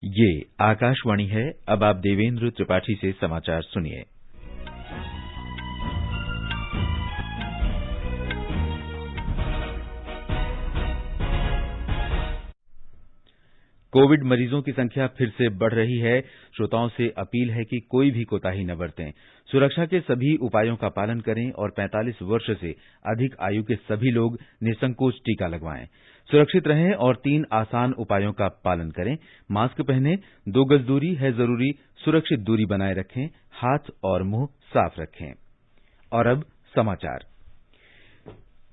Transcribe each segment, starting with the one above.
ये आकाशवाणी है। अब आप देवेंद्र त्रिपाठी से समाचार सुनिए। कोविड मरीजों की संख्या फिर से बढ़ रही है। श्रोताओं से अपील है कि कोई भी कोताही न बरतें। सुरक्षा के सभी उपायों का पालन करें और 45 वर्ष से अधिक आयु के सभी लोग निसंकोच टीका लगवाएं। सुरक्षित रहें और 3 आसान उपायों का पालन करें। मास्क पहनें, 2 गज दूरी है जरूरी, सुरक्षित दूरी बनाए रखें, हाथ और मुंह साफ रखें। और अब समाचार।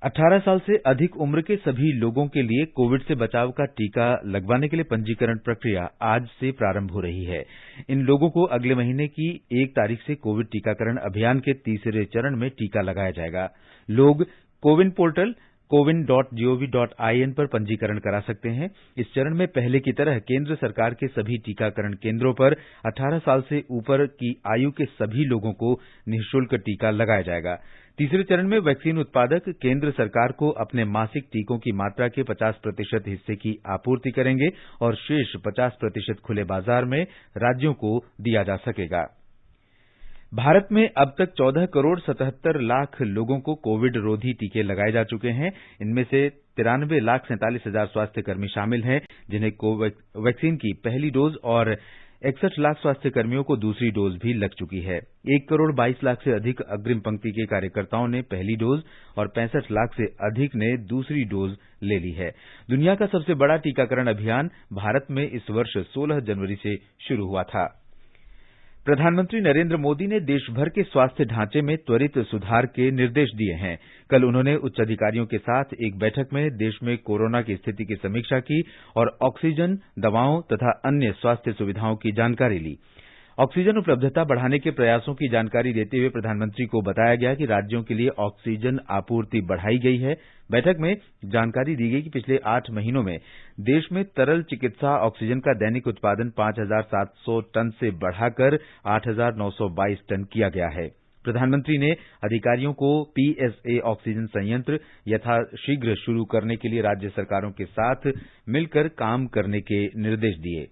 18 साल से अधिक उम्र के सभी लोगों के लिए कोविड से बचाव का टीका लगवाने के लिए पंजीकरण प्रक्रिया आज से प्रारंभ हो रही है। इन लोगों को अगले महीने की 1 तारीख से कोविड टीकाकरण अभियान के तीसरे चरण में टीका लगाया जाएगा। लोग कोविन पोर्टल cowin.gov.in पर पंजीकरण करा सकते हैं। इस चरण में पहले की तरह केंद्र सरकार के सभी टीकाकरण केंद्रों पर 18 साल से ऊपर की आयु के सभी लोगों को निःशुल्क टीका लगाया जाएगा। तीसरे चरण में वैक्सीन उत्पादक केंद्र सरकार को अपने मासिक टीकों की मात्रा के 50% हिस्से की आपूर्ति करेंगे और शेष 50% खुले बाजार में राज्यों को दिया जा सकेगा। भारत में अब तक 14 करोड़ 77 लाख लोगों को कोविड रोधी टीके लगाए जा चुके हैं। इनमें से 93 लाख 47 हजार स्वास्थ्यकर्मी शामिल हैं, जिन्हें वैक्सीन की पहली डोज और 61 लाख स्वास्थ्यकर्मियों को दूसरी डोज भी लग चुकी है। 1 करोड़ 22 लाख से अधिक अग्रिम पंक्ति के कार्यकर्ताओं ने पहली डोज और 65 लाख से अधिक ने दूसरी डोज ले ली है। दुनिया का सबसे बड़ा टीकाकरण अभियान भारत में इस वर्ष 16 जनवरी से शुरू हुआ था। प्रधानमंत्री नरेंद्र मोदी ने देश भर के स्वास्थ्य ढांचे में त्वरित सुधार के निर्देश दिए हैं। कल उन्होंने उच्च अधिकारियों के साथ एक बैठक में देश में कोरोना की स्थिति की समीक्षा की और ऑक्सीजन, दवाओं तथा अन्य स्वास्थ्य सुविधाओं की जानकारी ली। ऑक्सीजन उपलब्धता बढ़ाने के प्रयासों की जानकारी देते हुए प्रधानमंत्री को बताया गया कि राज्यों के लिए ऑक्सीजन आपूर्ति बढ़ाई गई है। बैठक में जानकारी दी गई कि पिछले 8 महीनों में देश में तरल चिकित्सा ऑक्सीजन का दैनिक उत्पादन 5,700 टन से बढ़ाकर 8,922 टन किया गया है। प्रधानमंत्री ने अधिकारियों को पीएसए ऑक्सीजन संयंत्र यथाशीघ्र शुरू करने के लिए राज्य सरकारों के साथ मिलकर काम करने के निर्देश दिए।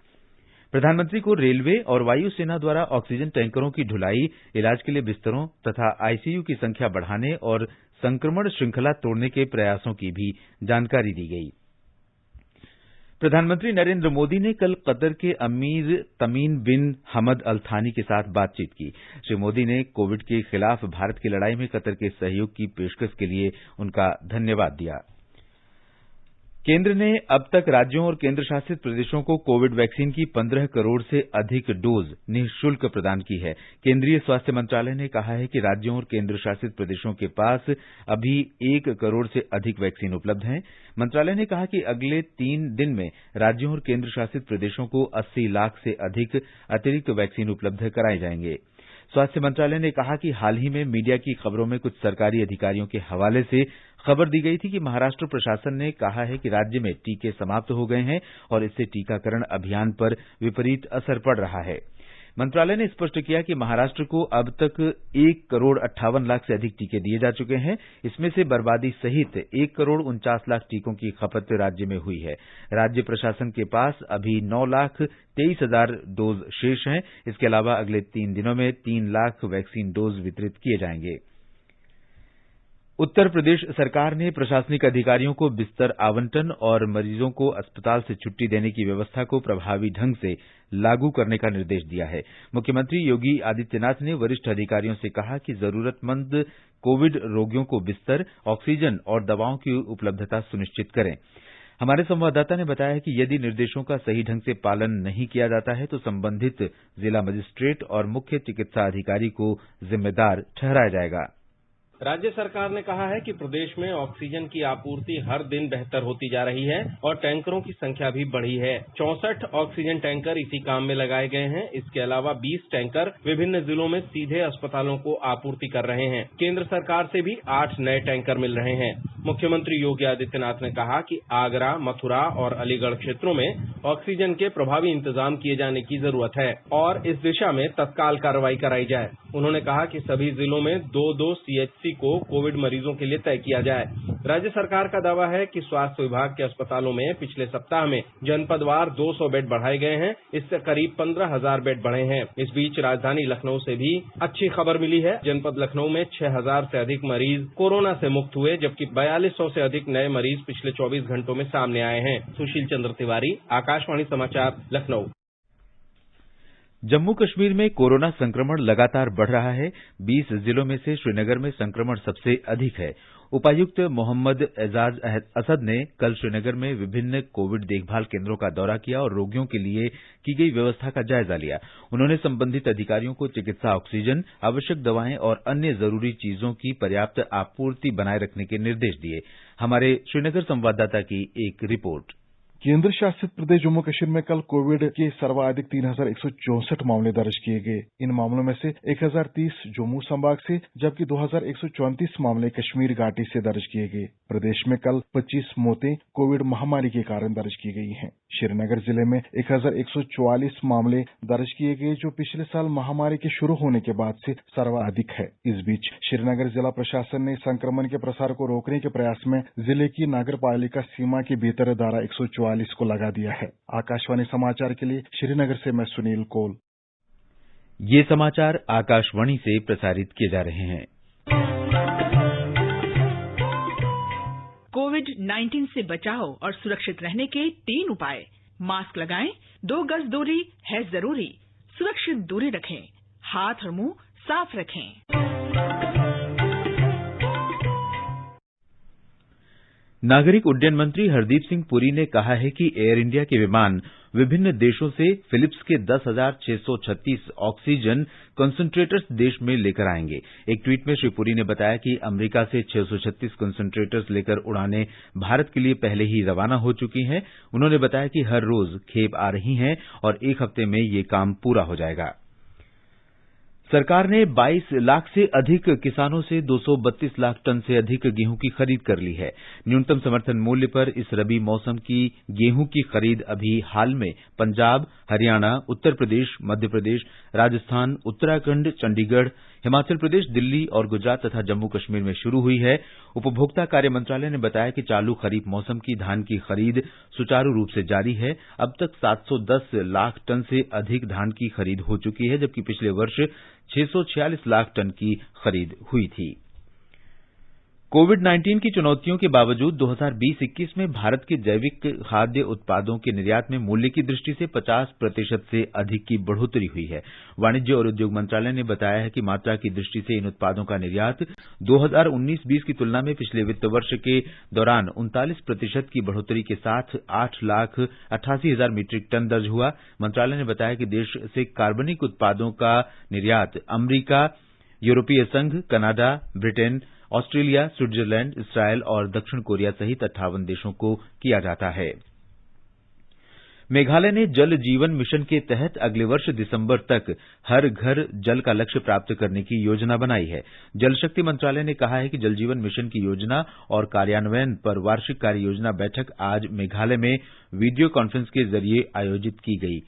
प्रधानमंत्री को रेलवे और वायुसेना द्वारा ऑक्सीजन टैंकरों की ढुलाई, इलाज के लिए बिस्तरों तथा आईसीयू की संख्या बढ़ाने और संक्रमण श्रृंखला तोड़ने के प्रयासों की भी जानकारी दी गई। प्रधानमंत्री नरेंद्र मोदी ने कल कतर के अमीर तमीम बिन हमद अल थानी के साथ बातचीत की। श्री मोदी ने कोविड के खिलाफ भारत की लड़ाई में कतर के सहयोग की पेशकश के लिए उनका धन्यवाद दिया। केंद्र ने अब तक राज्यों और केंद्र शासित प्रदेशों को कोविड वैक्सीन की 15 करोड़ से अधिक डोज निःशुल्क प्रदान की है। केंद्रीय स्वास्थ्य मंत्रालय ने कहा है कि राज्यों और केंद्र शासित प्रदेशों के पास अभी 1 करोड़ से अधिक वैक्सीन उपलब्ध हैं। मंत्रालय ने कहा कि अगले 3 दिन में राज्यों और केंद्र शासित प्रदेशों को 80 लाख से अधिक अतिरिक्त वैक्सीन उपलब्ध कराए जाएंगे। स्वास्थ्य मंत्रालय ने कहा कि हाल ही में मीडिया की खबरों में कुछ सरकारी अधिकारियों के हवाले से खबर दी गई थी कि महाराष्ट्र प्रशासन ने कहा है कि राज्य में टीके समाप्त हो गए हैं और इससे टीकाकरण अभियान पर विपरीत असर पड़ रहा है। मंत्रालय ने स्पष्ट किया कि महाराष्ट्र को अब तक 1 करोड़ 58 लाख से अधिक टीके दिए जा चुके हैं। इसमें से बर्बादी सहित 1 करोड़ 49 लाख टीकों की खपत राज्य में हुई है। राज्य प्रशासन के पास अभी 9 लाख 23 हजार डोज शेष हैं। इसके अलावा अगले 3 दिनों में 3 लाख वैक्सीन डोज वितरित किए जाएंगे। उत्तर प्रदेश सरकार ने प्रशासनिक अधिकारियों को बिस्तर आवंटन और मरीजों को अस्पताल से छुट्टी देने की व्यवस्था को प्रभावी ढंग से लागू करने का निर्देश दिया है। मुख्यमंत्री योगी आदित्यनाथ ने वरिष्ठ अधिकारियों से कहा कि जरूरतमंद कोविड रोगियों को बिस्तर, ऑक्सीजन और दवाओं की उपलब्धता सुनिश्चित करें। हमारे संवाददाता ने बताया कि यदि निर्देशों का सही ढंग से पालन नहीं किया जाता है तो संबंधित जिला मजिस्ट्रेट और मुख्य चिकित्सा अधिकारी को जिम्मेदार ठहराया जाएगा। राज्य सरकार ने कहा है कि प्रदेश में ऑक्सीजन की आपूर्ति हर दिन बेहतर होती जा रही है और टैंकरों की संख्या भी बढ़ी है। 64 ऑक्सीजन टैंकर इसी काम में लगाए गए हैं। इसके अलावा 20 टैंकर विभिन्न जिलों में सीधे अस्पतालों को आपूर्ति कर रहे हैं। केंद्र सरकार से भी 8 नए टैंकर मिल रहे हैं। मुख्यमंत्री योगी आदित्यनाथ ने कहा कि आगरा, मथुरा और अलीगढ़ क्षेत्रों में ऑक्सीजन के प्रभावी इंतजाम किए जाने की जरूरत है और इस दिशा में तत्काल कार्रवाई कराई जाए। उन्होंने कहा कि सभी जिलों में 2-2 सीएचसी को कोविड मरीजों के लिए तय किया जाए। राज्य सरकार का दावा है कि स्वास्थ्य विभाग के अस्पतालों में पिछले सप्ताह में जनपदवार 200 बेड बढ़ाए गए हैं। इससे करीब 15,000 बेड बढ़े हैं। इस बीच राजधानी लखनऊ से भी अच्छी खबर मिली है। जनपद लखनऊ में 6,000 से अधिक मरीज कोरोना से मुक्त हुए, जबकि 4200 से अधिक नए मरीज पिछले 24 घंटों में सामने आए हैं। सुशील चंद्र तिवारी, आकाशवाणी समाचार, लखनऊ। जम्मू कश्मीर में कोरोना संक्रमण लगातार बढ़ रहा है। 20 जिलों में से श्रीनगर में संक्रमण सबसे अधिक है। उपायुक्त मोहम्मद एजाज असद ने कल श्रीनगर में विभिन्न कोविड देखभाल केंद्रों का दौरा किया और रोगियों के लिए की गई व्यवस्था का जायजा लिया। उन्होंने संबंधित अधिकारियों को चिकित्सा ऑक्सीजन, आवश्यक दवाएं और अन्य जरूरी चीजों की पर्याप्त आपूर्ति बनाए रखने के निर्देश दिए। हमारे श्रीनगर संवाददाता की एक रिपोर्ट। केंद्र शासित प्रदेश जम्मू कश्मीर में कल कोविड के सर्वाधिक 3,164 मामले दर्ज किए गए। इन मामलों में से 1,030 जम्मू संभाग से, जबकि 2,134 मामले कश्मीर घाटी से दर्ज किए गए। प्रदेश में कल 25 मौतें कोविड महामारी के कारण दर्ज की गई हैं। श्रीनगर जिले में 1,144 मामले दर्ज किए गए, जो पिछले साल महामारी के शुरू होने के बाद से सर्वाधिक है। इस बीच श्रीनगर जिला प्रशासन ने संक्रमण के प्रसार को रोकने के प्रयास में जिले की नगर पालिका सीमा के भीतर धारा 144 को लगा दिया है। आकाशवाणी समाचार के लिए श्रीनगर से मैं सुनील कौल। ये समाचार आकाशवाणी से प्रसारित किए जा रहे हैं। कोविड-19 से बचाव और सुरक्षित रहने के 3 उपाय। मास्क लगाएं, 2 गज दूरी है जरूरी, सुरक्षित दूरी रखें, हाथ और मुंह साफ रखें। नागरिक उड्डयन मंत्री हरदीप सिंह पुरी ने कहा है कि एयर इंडिया के विमान विभिन्न देशों से फिलिप्स के 10,636 ऑक्सीजन कंसंट्रेटर्स देश में लेकर आएंगे। एक ट्वीट में श्री पुरी ने बताया कि अमेरिका से 636 कंसंट्रेटर्स लेकर उड़ानें भारत के लिए पहले ही रवाना हो चुकी हैं। उन्होंने बताया कि हर रोज खेप आ रही हैं और 1 हफ्ते में ये काम पूरा हो जाएगा। सरकार ने 22 लाख से अधिक किसानों से 232 लाख टन से अधिक गेहूं की खरीद कर ली है। न्यूनतम समर्थन मूल्य पर इस रबी मौसम की गेहूं की खरीद अभी हाल में पंजाब, हरियाणा, उत्तर प्रदेश, मध्य प्रदेश, राजस्थान, उत्तराखंड, चंडीगढ़, हिमाचल प्रदेश, दिल्ली और गुजरात तथा जम्मू कश्मीर में शुरू हुई है। उपभोक्ता कार्य मंत्रालय ने बताया कि चालू खरीफ मौसम की धान की खरीद सुचारू रूप से जारी है। अब तक 710 लाख टन से अधिक धान की खरीद हो चुकी है, जबकि पिछले वर्ष 646 लाख टन की खरीद हुई थी। कोविड-19 की चुनौतियों के बावजूद 2020-21 में भारत के जैविक खाद्य उत्पादों के निर्यात में मूल्य की दृष्टि से 50% से अधिक की बढ़ोतरी हुई है। वाणिज्य और उद्योग मंत्रालय ने बताया है कि मात्रा की दृष्टि से इन उत्पादों का निर्यात 2019-20 की तुलना में पिछले वित्त वर्ष के दौरान 39% की बढ़ोतरी के साथ 8,88,000 मीट्रिक टन दर्ज हुआ। मंत्रालय ने बताया कि देश से कार्बनिक उत्पादों का निर्यात अमरीका, यूरोपीय संघ, Canada, Britain, Australia, Switzerland, Israel और दक्षिण कोरिया सहित 58 देशों को किया जाता है। मेघालय ने जल जीवन मिशन के तहत अगले वर्ष दिसंबर तक हर घर जल का लक्ष्य प्राप्त करने की योजना बनाई है। जल शक्ति मंत्रालय ने कहा है कि जल जीवन मिशन की योजना और कार्यान्वयन पर वार्षिक कार्य योजना बैठक आज मेघालय में वीडियो कॉन्फ्रेंस के जरिए आयोजित की गई।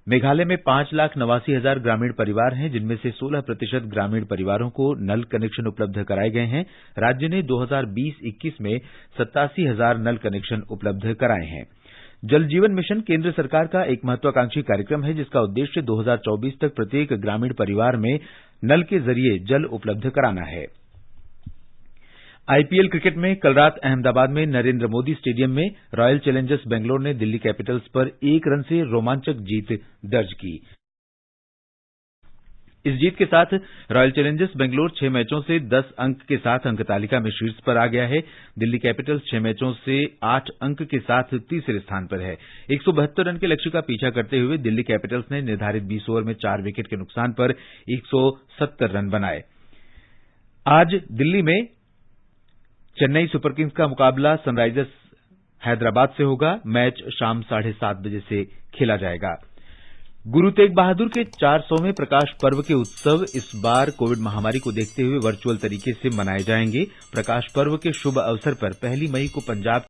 मेघालय में 5,89,000 ग्रामीण परिवार हैं, जिनमें से 16% ग्रामीण परिवारों को नल कनेक्शन उपलब्ध कराए गए हैं। राज्य ने 2020-21 में 87,000 नल कनेक्शन उपलब्ध कराए हैं। जल जीवन मिशन केंद्र सरकार का एक महत्वाकांक्षी कार्यक्रम है, जिसका उद्देश्य 2024 तक प्रत्येक ग्रामीण परिवार में नल के जरिए जल उपलब्ध कराना है। आईपीएल क्रिकेट में कल रात अहमदाबाद में नरेंद्र मोदी स्टेडियम में रॉयल चैलेंजर्स बेंगलोर ने दिल्ली कैपिटल्स पर 1 रन से रोमांचक जीत दर्ज की। इस जीत के साथ रॉयल चैलेंजर्स बेंगलोर 6 मैचों से 10 अंक के साथ अंक तालिका में शीर्ष पर आ गया है। दिल्ली कैपिटल्स 6 मैचों से 8 अंक के साथ तीसरे स्थान पर है। 172 रन के लक्ष्य का पीछा करते हुए दिल्ली कैपिटल्स ने निर्धारित 20 ओवर में 4 विकेट के नुकसान पर 170 रन बनाए। आज दिल्ली में चेन्नई सुपर किंग्स का मुकाबला सनराइजर्स हैदराबाद से होगा। मैच शाम 7:30 बजे से खेला जाएगा। गुरु तेग बहादुर के 400वें प्रकाश पर्व के उत्सव इस बार कोविड महामारी को देखते हुए वर्चुअल तरीके से मनाए जाएंगे। प्रकाश पर्व के शुभ अवसर पर 1 मई को पंजाब